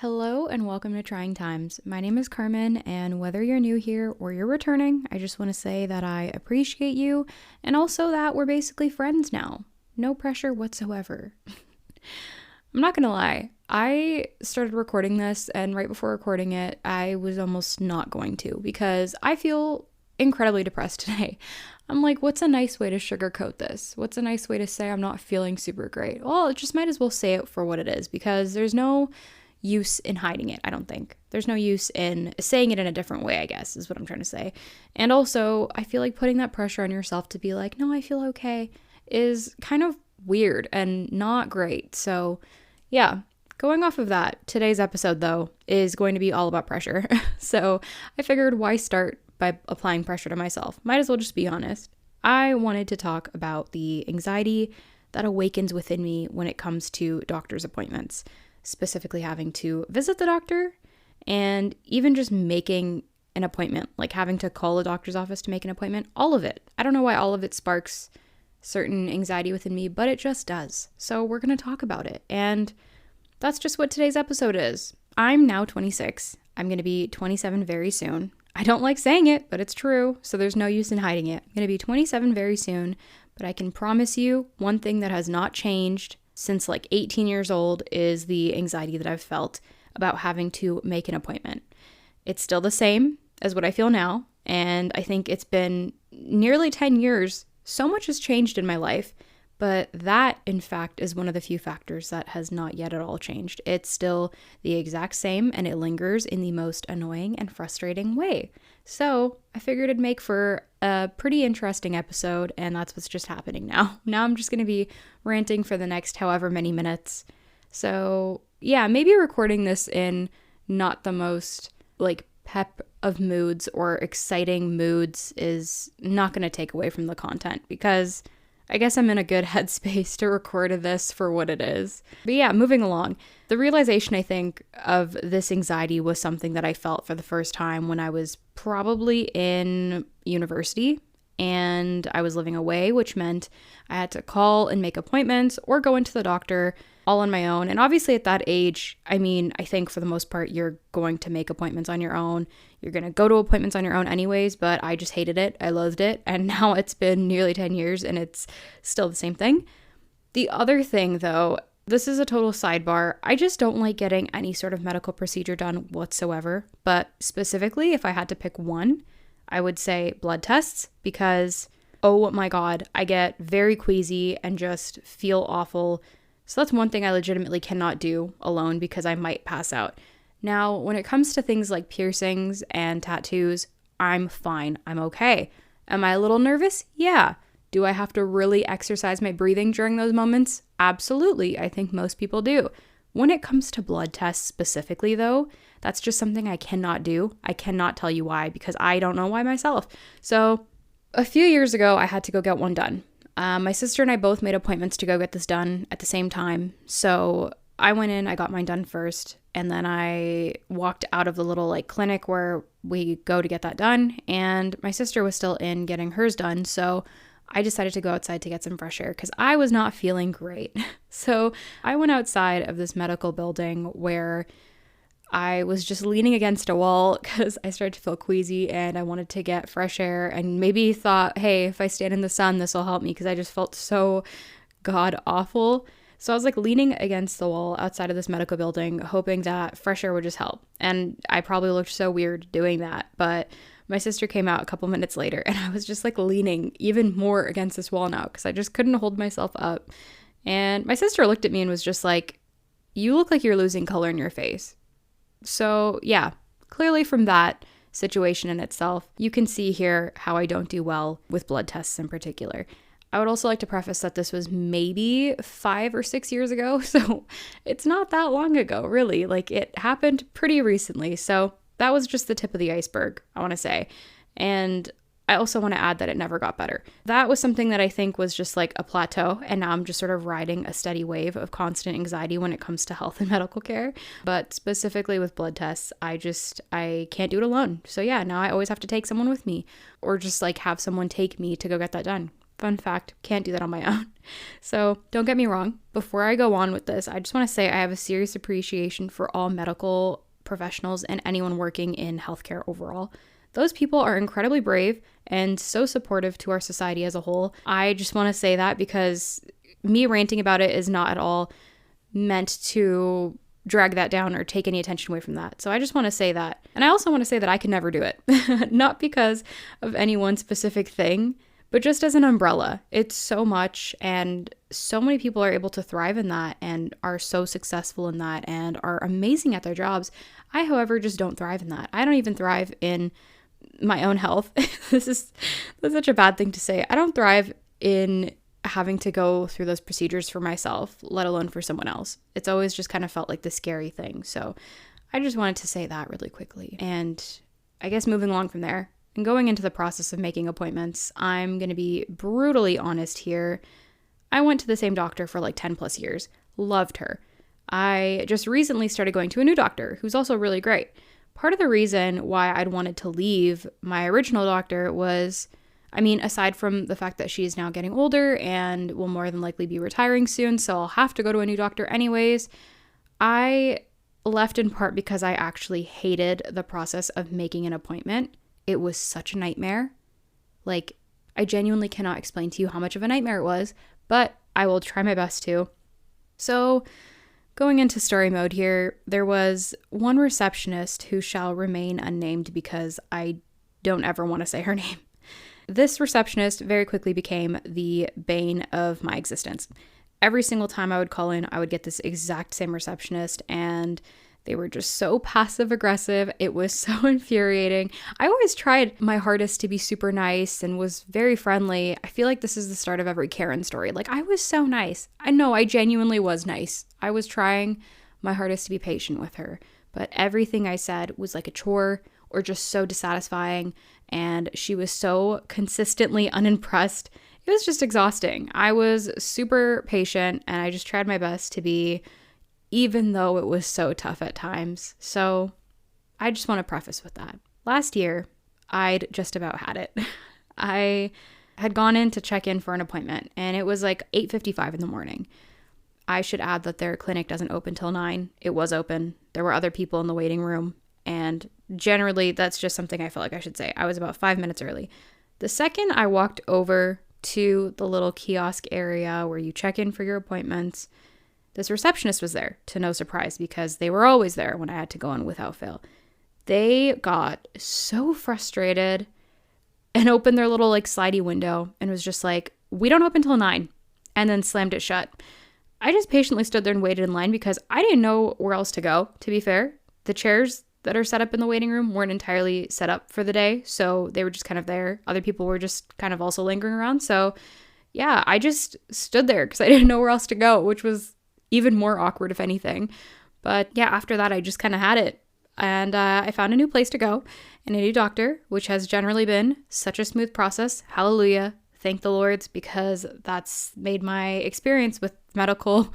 Hello and welcome to Trying Times. My name is Carmen, and whether you're new here or you're returning, I just want to say that I appreciate you and also that we're basically friends now. No pressure whatsoever. I'm not gonna lie, I started recording this, and right before recording it, I was almost not going to because I feel incredibly depressed today. I'm like, what's a nice way to sugarcoat this? What's a nice way to say I'm not feeling super great? Well, it just might as well say it for what it is because there's no use in hiding it, I don't think. There's no use in saying it in a different way, I guess, is what I'm trying to say. And also, I feel like putting that pressure on yourself to be like, no, I feel okay, is kind of weird and not great. So, yeah, going off of that, today's episode, though, is going to be all about pressure. So, I figured why start by applying pressure to myself? Might as well just be honest. I wanted to talk about the anxiety that awakens within me when it comes to doctor's appointments, specifically having to visit the doctor and even just making an appointment, like having to call a doctor's office to make an appointment, all of it. I don't know why all of it sparks certain anxiety within me, but it just does. So we're going to talk about it. And that's just what today's episode is. I'm now 26. I'm going to be 27 very soon. I don't like saying it, but it's true. So there's no use in hiding it. I'm going to be 27 very soon, but I can promise you one thing that has not changed since like 18 years old is the anxiety that I've felt about having to make an appointment. It's still the same as what I feel now, and I think it's been nearly 10 years. So much has changed in my life, but that, in fact, is one of the few factors that has not yet at all changed. It's still the exact same, and it lingers in the most annoying and frustrating way. So I figured it'd make for a pretty interesting episode, and that's what's just happening now. Now I'm just going to be ranting for the next however many minutes. So yeah, maybe recording this in not the most like pep of moods or exciting moods is not going to take away from the content because I guess I'm in a good headspace to record this for what it is. But yeah, moving along. The realization, I think, of this anxiety was something that I felt for the first time when I was probably in university and I was living away, which meant I had to call and make appointments or go into the doctor all on my own. And obviously at that age, I mean, I think for the most part, you're going to make appointments on your own. You're going to go to appointments on your own anyways, but I just hated it. I loathed it. And now it's been nearly 10 years and it's still the same thing. The other thing though, this is a total sidebar. I just don't like getting any sort of medical procedure done whatsoever. But specifically, if I had to pick one, I would say blood tests because, oh my God, I get very queasy and just feel awful. So that's one thing I legitimately cannot do alone because I might pass out. Now, when it comes to things like piercings and tattoos, I'm fine. I'm okay. Am I a little nervous? Yeah. Do I have to really exercise my breathing during those moments? Absolutely. I think most people do. When it comes to blood tests specifically, though, that's just something I cannot do. I cannot tell you why because I don't know why myself. So a few years ago, I had to go get one done. My sister and I both made appointments to go get this done at the same time. So I went in, I got mine done first, and then I walked out of the little like clinic where we go to get that done. And my sister was still in getting hers done. So I decided to go outside to get some fresh air because I was not feeling great. So I went outside of this medical building where I was just leaning against a wall because I started to feel queasy and I wanted to get fresh air and maybe thought, hey, if I stand in the sun, this will help me because I just felt so god awful. So I was like leaning against the wall outside of this medical building, hoping that fresh air would just help. And I probably looked so weird doing that, but my sister came out a couple minutes later and I was just like leaning even more against this wall now because I just couldn't hold myself up. And my sister looked at me and was just like, you look like you're losing color in your face. So yeah, clearly from that situation in itself, you can see here how I don't do well with blood tests in particular. I would also like to preface that this was maybe 5 or 6 years ago, so it's not that long ago, really. Like, it happened pretty recently, so that was just the tip of the iceberg, I want to say. And I also want to add that it never got better. That was something that I think was just like a plateau, and now I'm just sort of riding a steady wave of constant anxiety when it comes to health and medical care. But specifically with blood tests, I can't do it alone. So yeah, now I always have to take someone with me or just like have someone take me to go get that done. Fun fact, can't do that on my own. So don't get me wrong. Before I go on with this, I just want to say I have a serious appreciation for all medical professionals and anyone working in healthcare overall. Those people are incredibly brave and so supportive to our society as a whole. I just want to say that because me ranting about it is not at all meant to drag that down or take any attention away from that. So I just want to say that. And I also want to say that I could never do it. Not because of any one specific thing, but just as an umbrella. It's so much, and so many people are able to thrive in that and are so successful in that and are amazing at their jobs. I, however, just don't thrive in that. I don't even thrive in my own health. That's such a bad thing to say. I don't thrive in having to go through those procedures for myself, let alone for someone else. It's always just kind of felt like the scary thing. So I just wanted to say that really quickly. And I guess moving along from there and going into the process of making appointments, I'm going to be brutally honest here. I went to the same doctor for like 10 plus years. Loved her. I just recently started going to a new doctor who's also really great. Part of the reason why I'd wanted to leave my original doctor was, aside from the fact that she is now getting older and will more than likely be retiring soon, so I'll have to go to a new doctor anyways, I left in part because I actually hated the process of making an appointment. It was such a nightmare. Like, I genuinely cannot explain to you how much of a nightmare it was, but I will try my best to. So, going into story mode here, there was one receptionist who shall remain unnamed because I don't ever want to say her name. This receptionist very quickly became the bane of my existence. Every single time I would call in, I would get this exact same receptionist, and they were just so passive aggressive. It was so infuriating. I always tried my hardest to be super nice and was very friendly. I feel like this is the start of every Karen story. Like, I was so nice. I know, I genuinely was nice. I was trying my hardest to be patient with her, but everything I said was like a chore or just so dissatisfying, and she was so consistently unimpressed. It was just exhausting. I was super patient, and I just tried my best to be, even though it was so tough at times. So I just want to preface with that. Last year, I'd just about had it. I had gone in to check in for an appointment, and it was like 8:55 in the morning. I should add that their clinic doesn't open till 9. It was open. There were other people in the waiting room, and generally that's just something I felt like I should say. I was about 5 minutes early. The second I walked over to the little kiosk area where you check in for your appointments, this receptionist was there, to no surprise, because they were always there when I had to go in without fail. They got so frustrated and opened their little like slidey window and was just like, "We don't open till 9, and then slammed it shut. I just patiently stood there and waited in line because I didn't know where else to go, to be fair. The chairs that are set up in the waiting room weren't entirely set up for the day, so they were just kind of there. Other people were just kind of also lingering around. So yeah, I just stood there because I didn't know where else to go, which was even more awkward, if anything. But yeah, after that, I just kind of had it. And I found a new place to go and a new doctor, which has generally been such a smooth process. Hallelujah. Thank the Lords, because that's made my experience with medical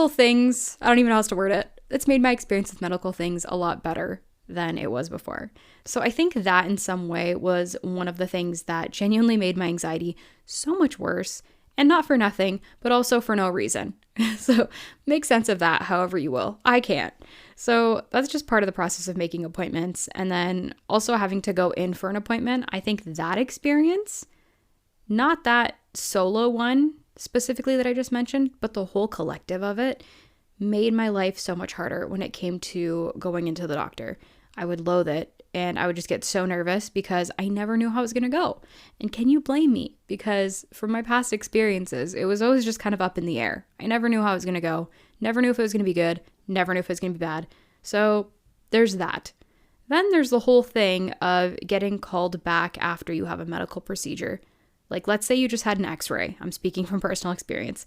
things, I don't even know how else to word it. It's made my experience with medical things a lot better than it was before. So I think that in some way was one of the things that genuinely made my anxiety so much worse, and not for nothing, but also for no reason. So make sense of that however you will. I can't. So that's just part of the process of making appointments. And then also having to go in for an appointment. I think that experience, not that solo one specifically that I just mentioned, but the whole collective of it, made my life so much harder when it came to going into the doctor. I would loathe it, and I would just get so nervous because I never knew how it was going to go. And can you blame me? Because from my past experiences, it was always just kind of up in the air. I never knew how it was going to go, never knew if it was going to be good, never knew if it was going to be bad. So there's that. Then there's the whole thing of getting called back after you have a medical procedure. Like, let's say you just had an x-ray. I'm speaking from personal experience.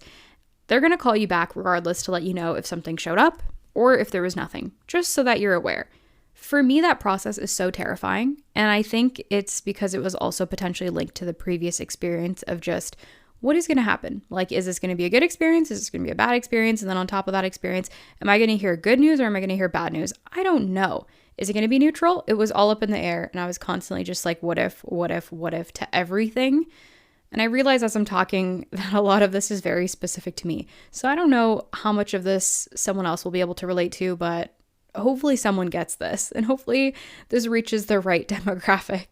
They're going to call you back regardless to let you know if something showed up or if there was nothing, just so that you're aware. For me, that process is so terrifying, and I think it's because it was also potentially linked to the previous experience of just, what is going to happen? Like, is this going to be a good experience? Is this going to be a bad experience? And then on top of that experience, am I going to hear good news or am I going to hear bad news? I don't know. Is it going to be neutral? It was all up in the air, and I was constantly just like, what if to everything. And I realize as I'm talking that a lot of this is very specific to me. So I don't know how much of this someone else will be able to relate to, but hopefully someone gets this and hopefully this reaches the right demographic.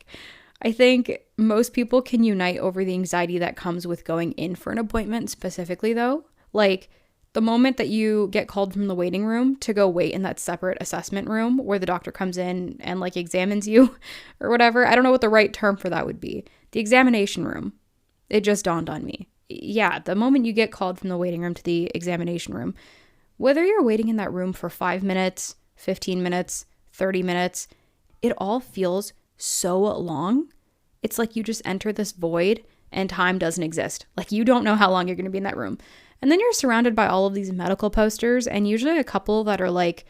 I think most people can unite over the anxiety that comes with going in for an appointment specifically though. Like the moment that you get called from the waiting room to go wait in that separate assessment room where the doctor comes in and like examines you or whatever. I don't know what the right term for that would be. The examination room. It just dawned on me. Yeah, the moment you get called from the waiting room to the examination room, whether you're waiting in that room for 5 minutes, 15 minutes, 30 minutes, it all feels so long. It's like you just enter this void and time doesn't exist. Like you don't know how long you're going to be in that room. And then you're surrounded by all of these medical posters and usually a couple that are like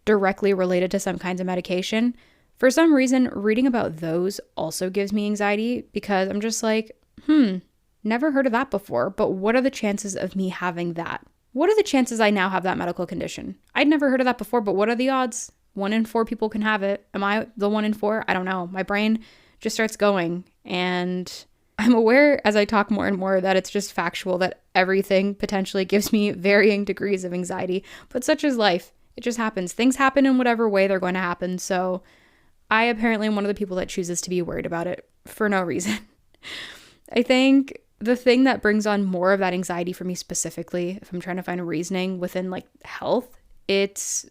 directly related to some kinds of medication. For some reason, reading about those also gives me anxiety because I'm just like, never heard of that before, but what are the chances of me having that? What are the chances I now have that medical condition? I'd never heard of that before, but what are the odds? 1 in 4 people can have it. Am I the 1 in 4? I don't know. My brain just starts going. And I'm aware as I talk more and more that it's just factual that everything potentially gives me varying degrees of anxiety. But such is life. It just happens. Things happen in whatever way they're going to happen. So I apparently am one of the people that chooses to be worried about it for no reason. I think the thing that brings on more of that anxiety for me specifically, if I'm trying to find a reasoning within like health, it's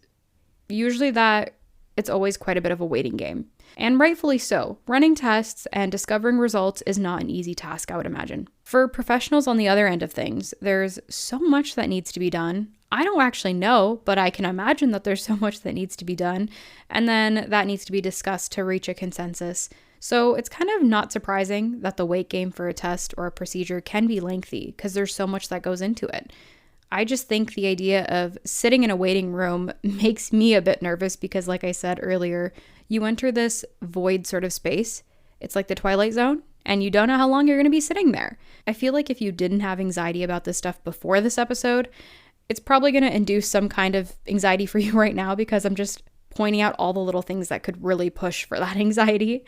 usually that it's always quite a bit of a waiting game. And rightfully so. Running tests and discovering results is not an easy task, I would imagine. For professionals on the other end of things, there's so much that needs to be done. I don't actually know, but I can imagine that there's so much that needs to be done. And then that needs to be discussed to reach a consensus. So it's kind of not surprising that the wait game for a test or a procedure can be lengthy because there's so much that goes into it. I just think the idea of sitting in a waiting room makes me a bit nervous because, like I said earlier, you enter this void sort of space. It's like the Twilight Zone, and you don't know how long you're going to be sitting there. I feel like if you didn't have anxiety about this stuff before this episode, it's probably going to induce some kind of anxiety for you right now because I'm just pointing out all the little things that could really push for that anxiety.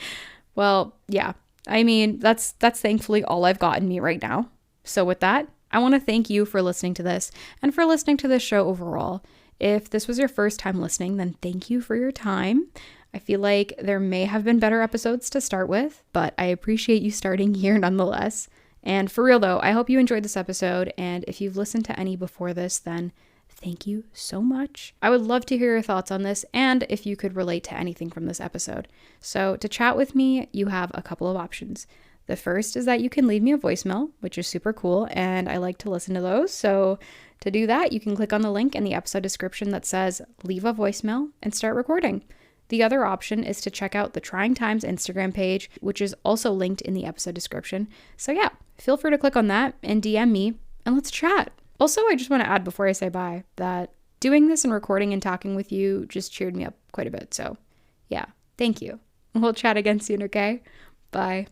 Well, yeah, I mean, that's thankfully all I've got in me right now. So with that, I want to thank you for listening to this and for listening to this show overall. If this was your first time listening, then thank you for your time. I feel like there may have been better episodes to start with, but I appreciate you starting here nonetheless. And for real though, I hope you enjoyed this episode. And if you've listened to any before this, then thank you so much. I would love to hear your thoughts on this and if you could relate to anything from this episode. So to chat with me, you have a couple of options. The first is that you can leave me a voicemail, which is super cool, and I like to listen to those. So to do that, you can click on the link in the episode description that says leave a voicemail and start recording. The other option is to check out the Trying Times Instagram page, which is also linked in the episode description. So yeah, feel free to click on that and DM me and let's chat. Also, I just want to add before I say bye that doing this and recording and talking with you just cheered me up quite a bit. So yeah, thank you. We'll chat again soon, okay? Bye.